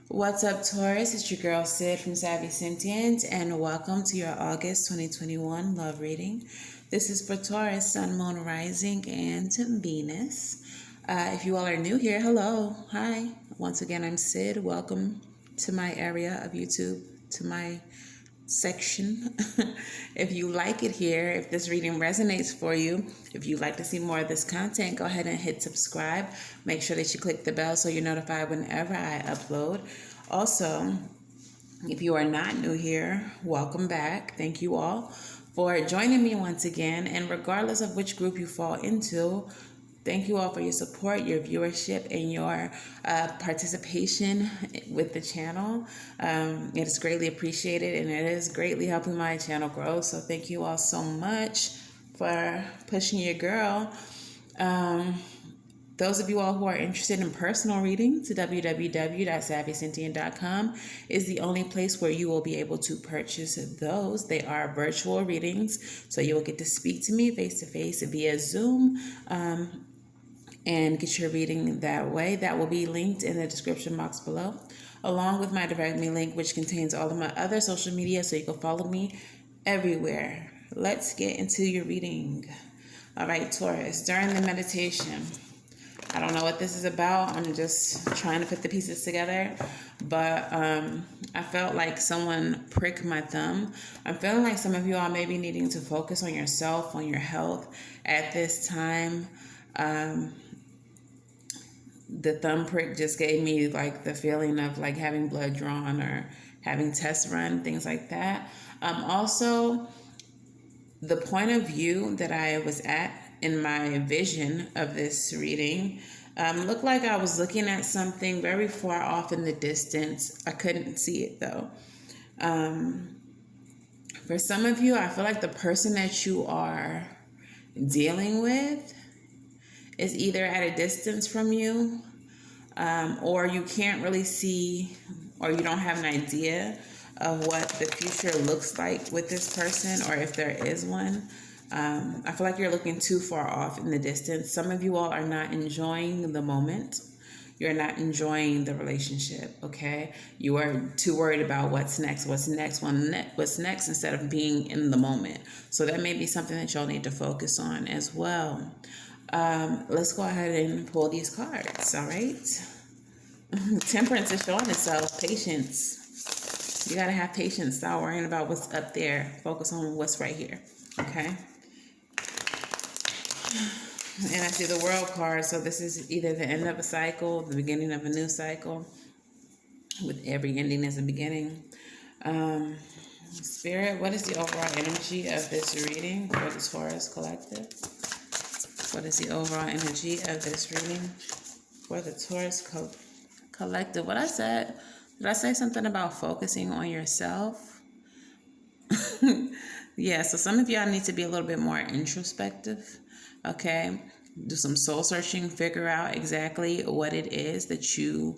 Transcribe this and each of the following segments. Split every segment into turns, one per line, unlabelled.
What's up, Taurus? It's your girl Sid from Savy, Sentient, and welcome to your August 2021 love reading. This is for Taurus, Sun, Moon, Rising, and Venus. If you all are new here, hello, hi. Once again, I'm Sid. Welcome to my area of YouTube, to my section. If you like it here, if this reading resonates for you, if you'd like to see more of this content, go ahead and hit subscribe. Make sure that you click the bell so you're notified whenever I upload. Also, if you are not new here, welcome back. Thank you all for joining me once again. And regardless of which group you fall into, thank you all for your support, your viewership, and your participation with the channel. It is greatly appreciated, and it is greatly helping my channel grow. So thank you all so much for pushing your girl. Those of you all who are interested in personal readings, www.savvysentient.com is the only place where you will be able to purchase those. They are virtual readings, so you will get to speak to me face-to-face via Zoom. And get your reading that way. That will be linked in the description box below, along with my direct me link, which contains all of my other social media, so you can follow me everywhere. Let's get into your reading. All right, Taurus, during the meditation, I don't know what this is about. I'm just trying to put the pieces together, but I felt like someone pricked my thumb. I'm feeling like some of you all may be needing to focus on yourself, on your health at this time. The thumb prick just gave me like the feeling of like having blood drawn or having tests run, things like that. Also, the point of view that I was at in my vision of this reading looked like I was looking at something very far off in the distance. I couldn't see it though. For some of you, I feel like the person that you are dealing with is either at a distance from you, or you can't really see, or you don't have an idea of what the future looks like with this person, or if there is one. I feel like you're looking too far off in the distance. Some of you all are not enjoying the moment. You're not enjoying the relationship, okay? You are too worried about what's next instead of being in the moment. So that may be something that y'all need to focus on as well. Let's go ahead and pull these cards, all right? Temperance is showing itself. Patience. You gotta have patience. Stop worrying about what's up there. Focus on what's right here, okay? And I see the World card, so this is either the end of a cycle, the beginning of a new cycle. With every ending is a beginning. Spirit, what is the overall energy of this reading for the Taurus collective? What is the overall energy of this reading for the Taurus collective? What I said, did I say something about focusing on yourself? Yeah, so some of y'all need to be a little bit more introspective, okay? Do some soul searching, figure out exactly what it is that you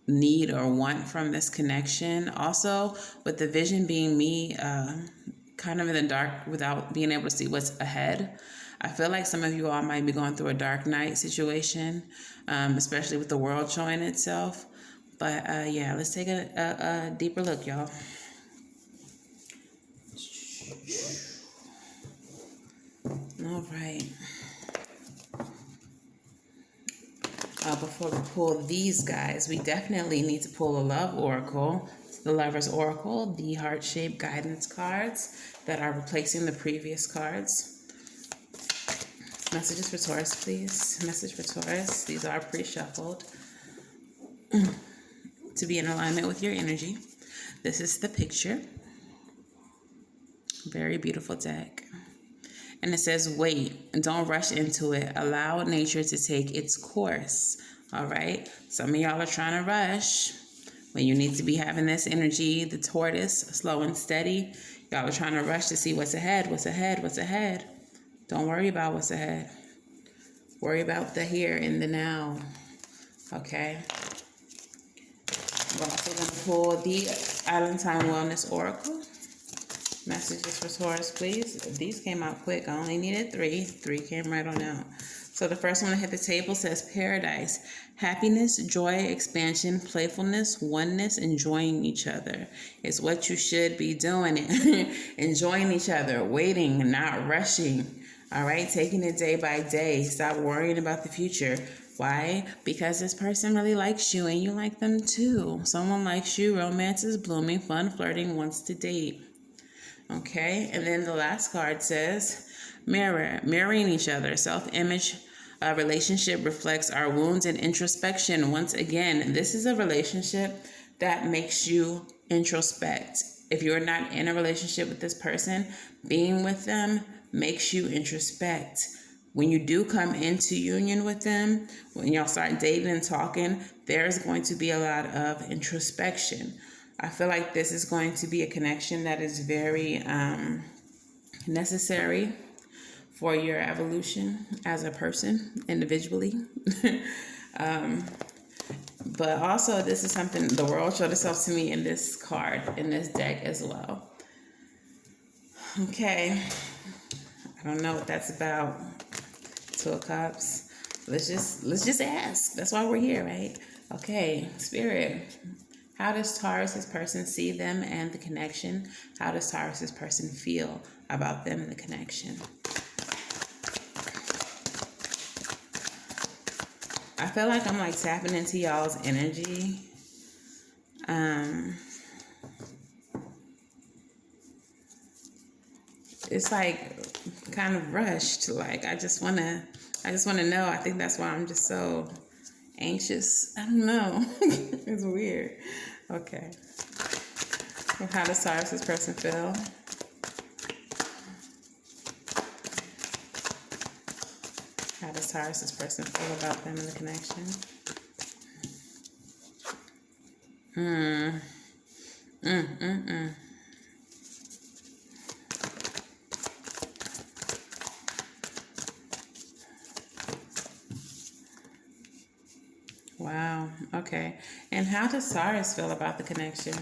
need or want from this connection. Also, with the vision being me, kind of in the dark without being able to see what's ahead. I feel like some of you all might be going through a dark night situation, especially with the world showing itself. But yeah, let's take a deeper look, y'all. All right. Before we pull these guys, we definitely need to pull a love oracle. The Lover's Oracle, the heart-shaped guidance cards that are replacing the previous cards. Messages for Taurus, please. Message for Taurus. These are pre-shuffled to be in alignment with your energy. This is the picture. Very beautiful deck. And it says, wait, don't rush into it. Allow nature to take its course. All right? Some of y'all are trying to rush when you need to be having this energy, the tortoise, slow and steady. Y'all are trying to rush to see what's ahead, what's ahead, what's ahead. Don't worry about what's ahead. Worry about the here and the now. Okay? We're also going to pull the Island Time Wellness Oracle. Messages for Taurus, please. These came out quick. I only needed 3. 3 came right on out. So the first one to hit the table says paradise. Happiness, joy, expansion, playfulness, oneness, enjoying each other is what you should be doing. Enjoying each other, waiting, not rushing. All right, taking it day by day. Stop worrying about the future. Why? Because this person really likes you and you like them too. Someone likes you, romance is blooming, fun flirting, wants to date. Okay, and then the last card says mirroring each other. Self-image relationship reflects our wounds and introspection. Once again, this is a relationship that makes you introspect. If you're not in a relationship with this person, being with them makes you introspect. When you do come into union with them, when y'all start dating and talking, there's going to be a lot of introspection. I feel like this is going to be a connection that is very necessary for your evolution as a person individually. But also, this is something the world showed itself to me in this card, in this deck as well. Okay. I don't know what that's about. Two of Cups. Let's just ask. That's why we're here, right? Okay, Spirit. How does Taurus's person see them and the connection? How does Taurus's person feel about them and the connection? I feel like I'm like tapping into y'all's energy. It's like kind of rushed. Like I just wanna know. I think that's why I'm just so anxious. I don't know. It's weird. Okay. Well, how does Taurus's person feel? How does Taurus's person feel about them and the connection? Wow. Okay. And how does Taurus feel about the connection?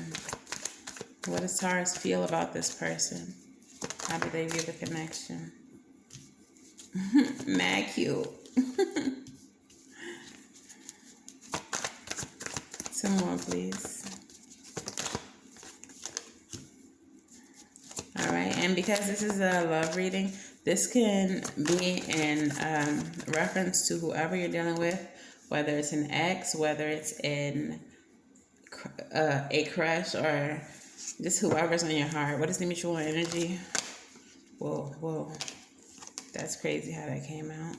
What does Taurus feel about this person? How do they view the connection? Mad cute. Some more, please. All right. And because this is a love reading, this can be in reference to whoever you're dealing with, whether it's an ex, whether it's in a crush, or just whoever's on your heart. What is the mutual energy? Whoa. That's crazy how that came out.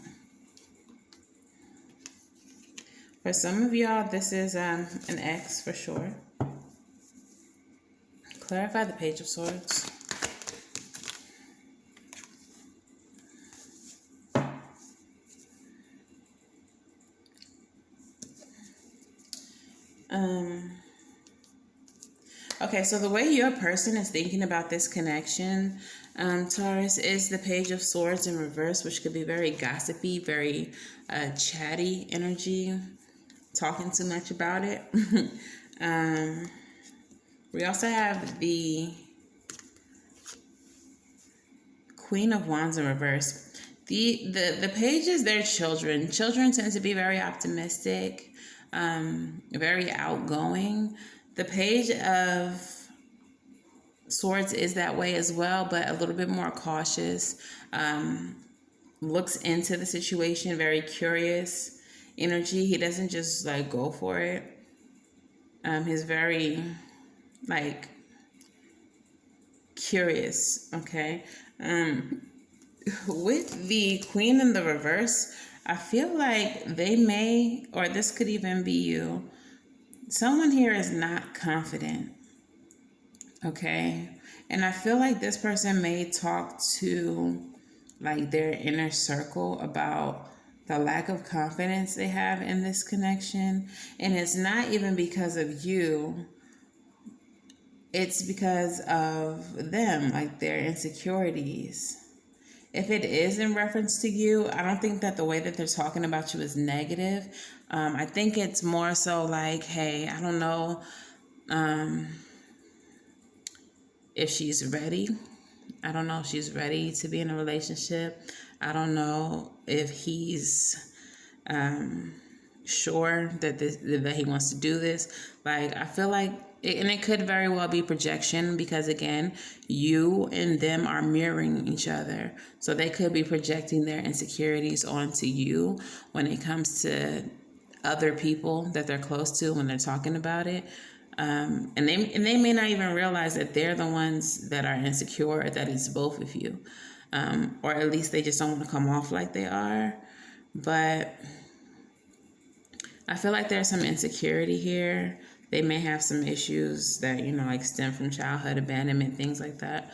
For some of y'all, this is an ex for sure. Clarify the Page of Swords. Okay, so the way your person is thinking about this connection, Taurus, is the Page of Swords in reverse, which could be very gossipy, very chatty energy, talking too much about it. We also have the Queen of Wands in reverse. The pages, they're children. Children tend to be very optimistic, very outgoing. The Page of Swords is that way as well, but a little bit more cautious. Looks into the situation, very curious energy. He doesn't just like go for it. He's very like curious, okay? With the Queen in the reverse, I feel like they may, or this could even be you, someone here is not confident, okay? And I feel like this person may talk to like their inner circle about the lack of confidence they have in this connection. And it's not even because of you. It's because of them, like their insecurities. If it is in reference to you, I don't think that the way that they're talking about you is negative. I think it's more so like, hey, I don't know if she's ready. I don't know if she's ready to be in a relationship. I don't know if he's sure that he wants to do this. Like, I feel like, and it could very well be projection, because again, you and them are mirroring each other. So they could be projecting their insecurities onto you when it comes to other people that they're close to when they're talking about it. And they may not even realize that they're the ones that are insecure, or that it's both of you. Or at least they just don't want to come off like they are. But I feel like there's some insecurity here. They may have some issues that, like stem from childhood abandonment, things like that,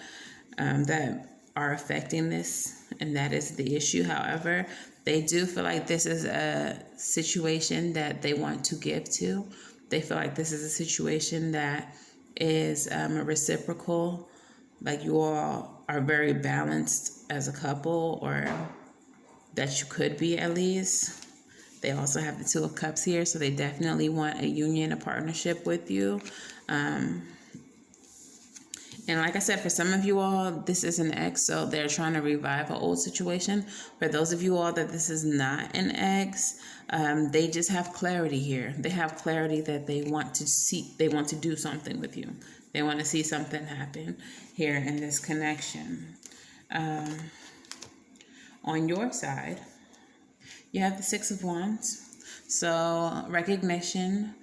that are affecting this. And that is the issue. However, they do feel like this is a situation that they want to give to. They feel like this is a situation that is a reciprocal. Like, you all are very balanced as a couple, or that you could be at least. They also have the Two of Cups here, so they definitely want a union, a partnership with you. And like I said, for some of you all, this is an ex, so they're trying to revive an old situation. For those of you all that this is not an ex, they just have clarity here. They have clarity that they want to do something with you. They want to see something happen here in this connection. On your side, you have the Six of Wands. So recognition,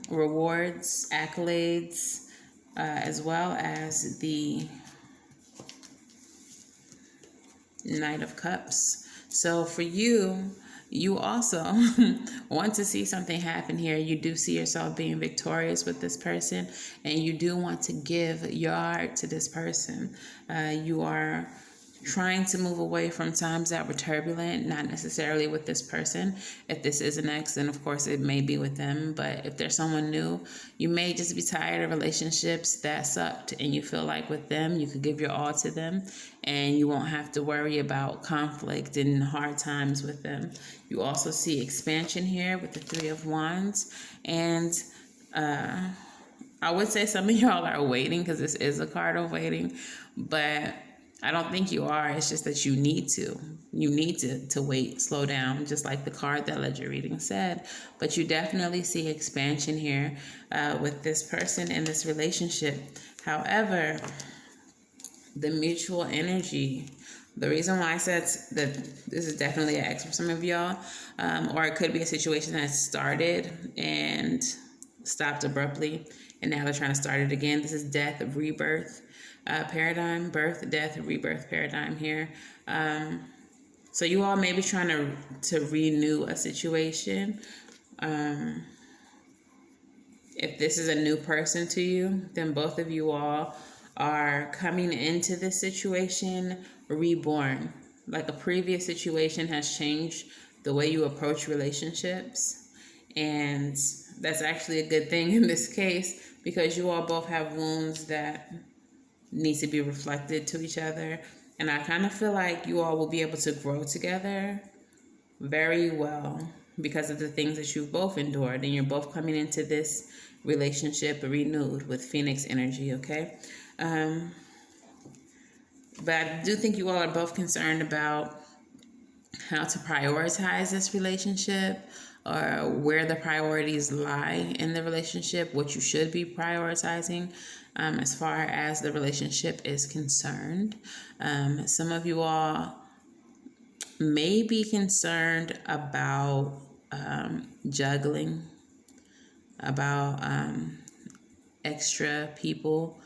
rewards, accolades, as well as the Knight of Cups. So for you, you also want to see something happen here. You do see yourself being victorious with this person, and you do want to give your heart to this person. You are trying to move away from times that were turbulent, not necessarily with this person. If this is an ex, then of course it may be with them. But if there's someone new, you may just be tired of relationships that sucked, and you feel like with them, you could give your all to them, and you won't have to worry about conflict and hard times with them. You also see expansion here with the Three of Wands. And I would say some of y'all are waiting, because this is a card of waiting, but I don't think you are. It's just that you need to. You need to wait, slow down, just like the card that led your reading said. But you definitely see expansion here with this person in this relationship. However, the mutual energy, the reason why I said that this is definitely an X for some of y'all, or it could be a situation that started and stopped abruptly, and now they're trying to start it again. This is death, rebirth. Paradigm, birth, death, rebirth paradigm here. So you all may be trying to renew a situation. If this is a new person to you, then both of you all are coming into this situation reborn. Like, a previous situation has changed the way you approach relationships. And that's actually a good thing in this case, because you all both have wounds that needs to be reflected to each other. And I kind of feel like you all will be able to grow together very well because of the things that you've both endured, and you're both coming into this relationship renewed with Phoenix energy, okay? But I do think you all are both concerned about how to prioritize this relationship, or where the priorities lie in the relationship, what you should be prioritizing as far as the relationship is concerned. Some of you all may be concerned about juggling, about extra people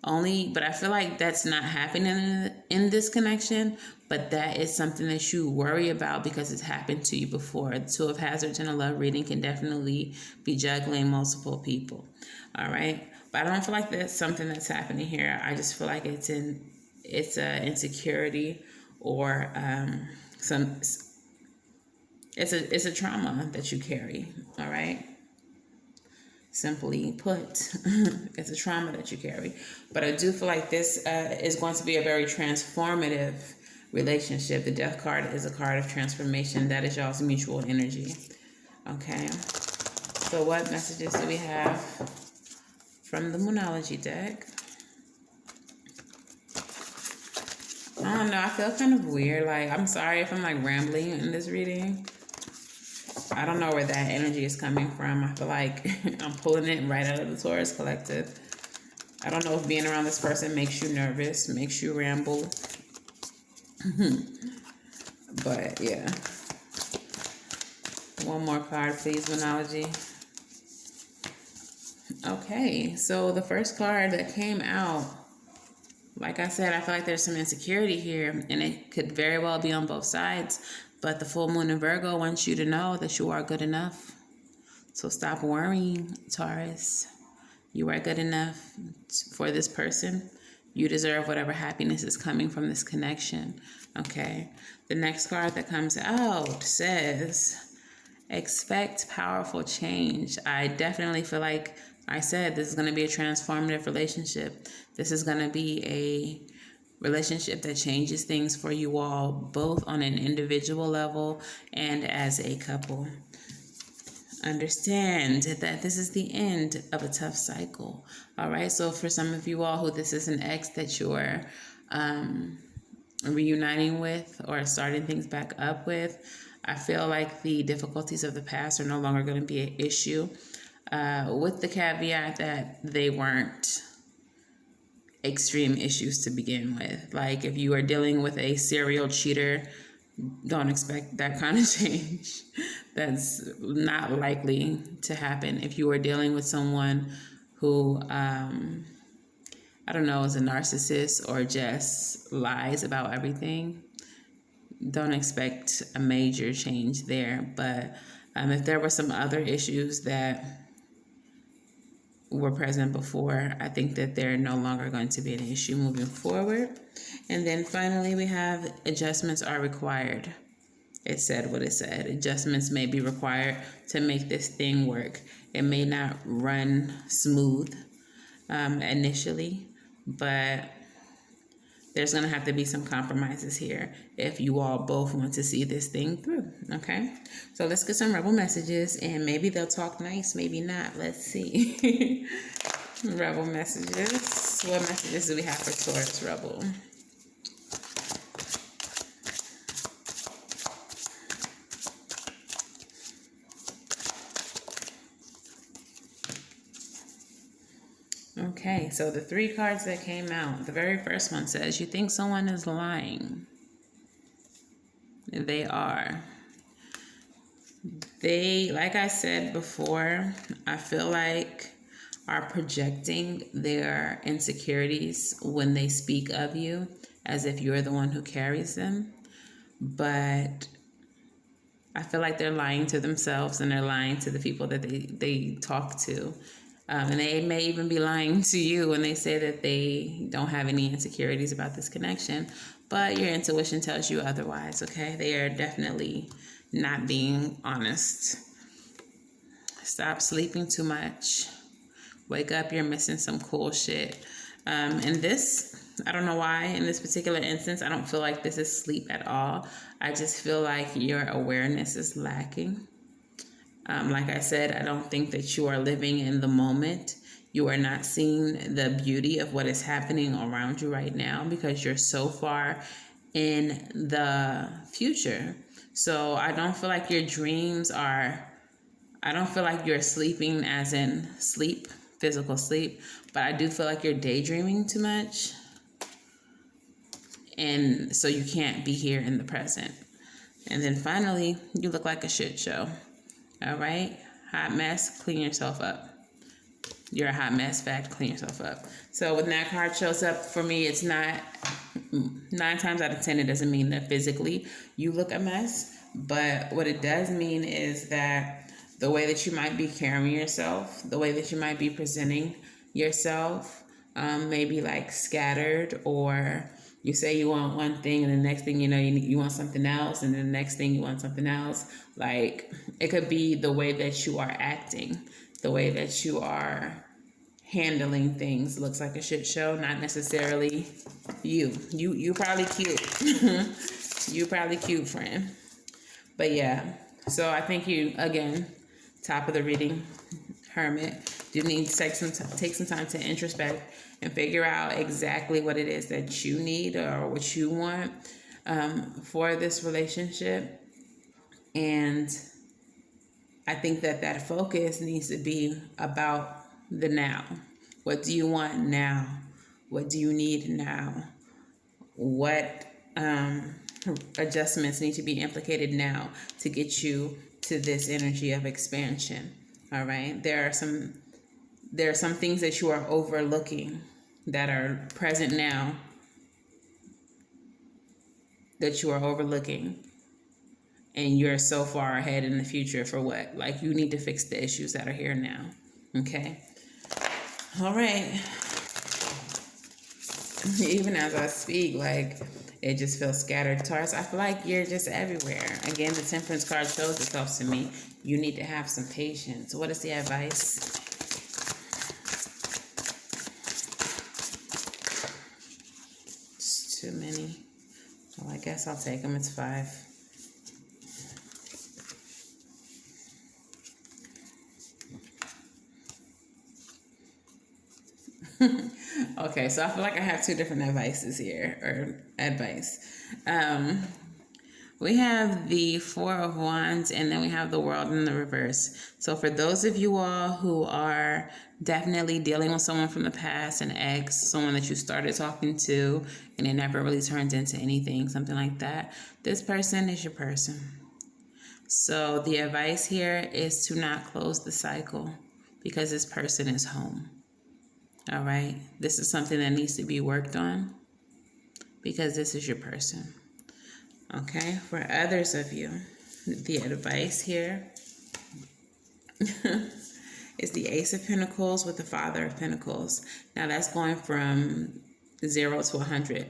only, but I feel like that's not happening in this connection, but that is something that you worry about because it's happened to you before. Two of Hazards in a love reading can definitely be juggling multiple people. All right, but I don't feel like that's something that's happening here. I just feel like it's a insecurity, or it's a trauma that you carry. All right. Simply put, it's a trauma that you carry. But I do feel like this is going to be a very transformative relationship. The Death card is a card of transformation. That is y'all's mutual energy. Okay. So what messages do we have from the Moonology deck? I don't know. I feel kind of weird. Like, I'm sorry if I'm like rambling in this reading. I don't know where that energy is coming from. I feel like I'm pulling it right out of the Taurus collective. I don't know if being around this person makes you nervous, makes you ramble. But yeah. One more card, please, Monology. Okay, so the first card that came out, like I said, I feel like there's some insecurity here, and it could very well be on both sides. But the full moon in Virgo wants you to know that you are good enough. So stop worrying, Taurus. You are good enough for this person. You deserve whatever happiness is coming from this connection. Okay. The next card that comes out says, expect powerful change. I definitely feel like I said this is going to be a transformative relationship. This is going to be a relationship that changes things for you all, both on an individual level and as a couple. Understand that this is the end of a tough cycle. All right. So for some of you all who this is an ex that you're reuniting with or starting things back up with, I feel like the difficulties of the past are no longer going to be an issue, with the caveat that they weren't extreme issues to begin with. Like if you are dealing with a serial cheater, don't expect that kind of change. That's not likely to happen. If you are dealing with someone who, I don't know, is a narcissist or just lies about everything, don't expect a major change there. But if there were some other issues that were present before, I think that they're no longer going to be an issue moving forward. And then finally, we have adjustments are required. It said what it said. Adjustments may be required to make this thing work. It may not run smooth initially, but there's going to have to be some compromises here if you all both want to see this thing through, okay? So let's get some rebel messages, and maybe they'll talk nice, maybe not. Let's see. Rebel messages. What messages do we have for Taurus Rebel? Okay, so the three cards that came out, the very first one says, you think someone is lying. They are. They, like I said before, I feel like are projecting their insecurities when they speak of you as if you're the one who carries them. But I feel like they're lying to themselves and they're lying to the people that they talk to. And they may even be lying to you when they say that they don't have any insecurities about this connection. But your intuition tells you otherwise, okay? They are definitely not being honest. Stop sleeping too much. Wake up, you're missing some cool shit. And this, I don't know why, in this particular instance, I don't feel like this is sleep at all. I just feel like your awareness is lacking. Like I said, I don't think that you are living in the moment. You are not seeing the beauty of what is happening around you right now because you're so far in the future. So I don't feel like your dreams are, I don't feel like you're sleeping as in sleep, physical sleep, but I do feel like you're daydreaming too much. And so you can't be here in the present. And then finally, you look like a shit show. All right? Hot mess, clean yourself up. You're a hot mess, fact, clean yourself up. So when that card shows up, for me, it's not, 9 times out of 10, it doesn't mean that physically you look a mess. But what it does mean is that the way that you might be carrying yourself, the way that you might be presenting yourself, may be like scattered, or you say you want one thing and the next thing you know, you want something else, and then the next thing you want something else. Like, it could be the way that you are acting, the way that you are handling things looks like a shit show, not necessarily you. You probably cute. You probably cute, friend. But yeah, so I think you, again, top of the reading, Hermit. You need to take some time to introspect and figure out exactly what it is that you need or what you want for this relationship. And I think that focus needs to be about the now. What do you want now? What do you need now? What adjustments need to be implicated now to get you to this energy of expansion? All right. There are some things that you are overlooking that are present now that you are overlooking, and you're so far ahead in the future for what? Like, you need to fix the issues that are here now. Okay. All right. Even as I speak, like, it just feels scattered. Taurus, I feel like you're just everywhere. Again, the Temperance card shows itself to me. You need to have some patience. What is the advice? It's too many. Well, I guess I'll take them. It's 5. Okay, so I feel like I have 2 different advices here, or advice. We have the 4 of Wands, and then we have the World in the reverse. So for those of you all who are definitely dealing with someone from the past, an ex, someone that you started talking to and it never really turned into anything, something like that, this person is your person. So the advice here is to not close the cycle because this person is home. All right? This is something that needs to be worked on because this is your person. Okay? For others of you, the advice here is the Ace of Pentacles with the Father of Pentacles. Now that's going from 0 to 100.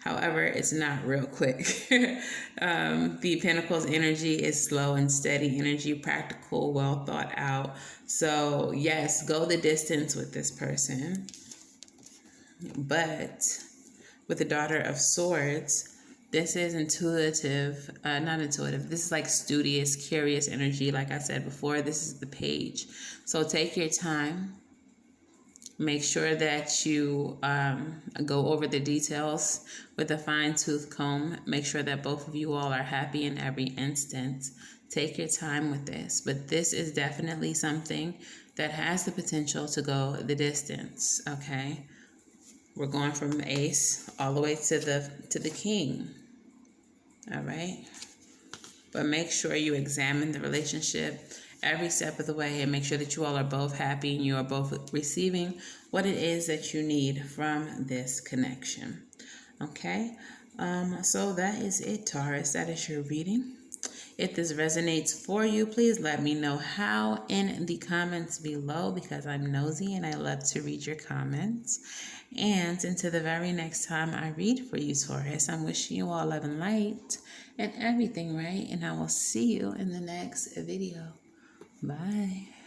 However, it's not real quick. The Pentacles energy is slow and steady energy, practical, well thought out. So yes, go the distance with this person. But with the Daughter of Swords, this is intuitive, not intuitive. This is like studious, curious energy. Like I said before, this is the Page. So take your time. Make sure that you go over the details with a fine-tooth comb. Make sure that both of you all are happy in every instant. Take your time with this. But this is definitely something that has the potential to go the distance, okay? We're going from Ace all the way to the King, all right? But make sure you examine the relationship every step of the way and make sure that you all are both happy and you are both receiving what it is that you need from this connection. Okay? So that is it, Taurus. That is your reading. If this resonates for you, please let me know how in the comments below because I'm nosy and I love to read your comments. And until the very next time I read for you, Taurus, I'm wishing you all love and light and everything, right? And I will see you in the next video. Bye.